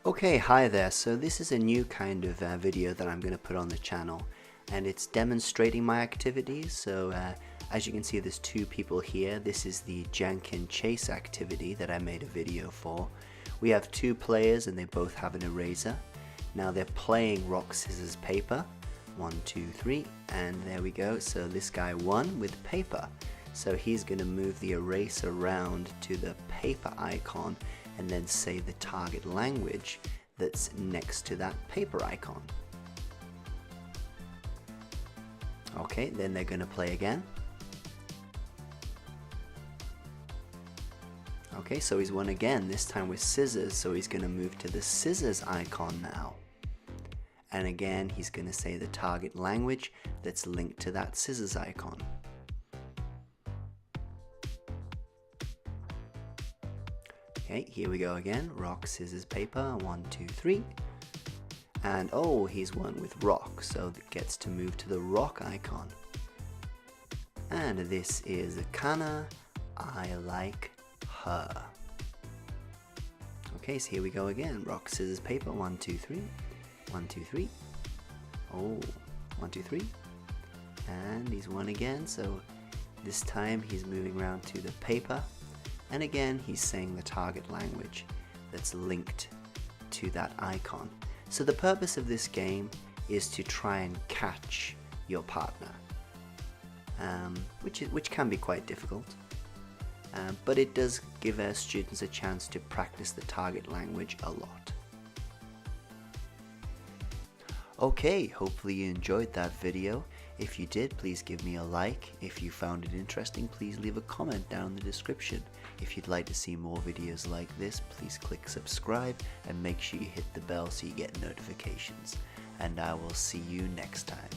Okay, hi there. So this is a new kind of video that I'm going to put on the channel, and it's demonstrating my activities. So as you can see, there's two people here. This is the JANKEN chase activity that I made a video for. We have two players and they both have an eraser. Now they're playing rock, scissors, paper. 1, 2, 3, and there we go. So this guy won with paper. So he's going to move the eraser around to the paper icon and then say the target language that's next to that paper icon. Okay, then they're going to play again. Okay, so he's won again, this time with scissors, so he's going to move to the scissors icon now. And again, he's going to say the target language that's linked to that scissors icon. Okay, here we go again. Rock, scissors, paper. 1, 2, 3. And oh, he's won with rock, so it gets to move to the rock icon. And this is Kana, I like her. Okay, so here we go again. Rock, scissors, paper. 1, 2, 3. 1, 2, 3. Oh, 1, 2, 3. And he's won again, so this time he's moving around to the paper. And again, he's saying the target language that's linked to that icon. So the purpose of this game is to try and catch your partner, which can be quite difficult. But it does give our students a chance to practice the target language a lot. Okay, hopefully you enjoyed that video. If you did, please give me a like. If you found it interesting, please leave a comment down in the description. If you'd like to see more videos like this, please click subscribe and make sure you hit the bell so you get notifications. And I will see you next time.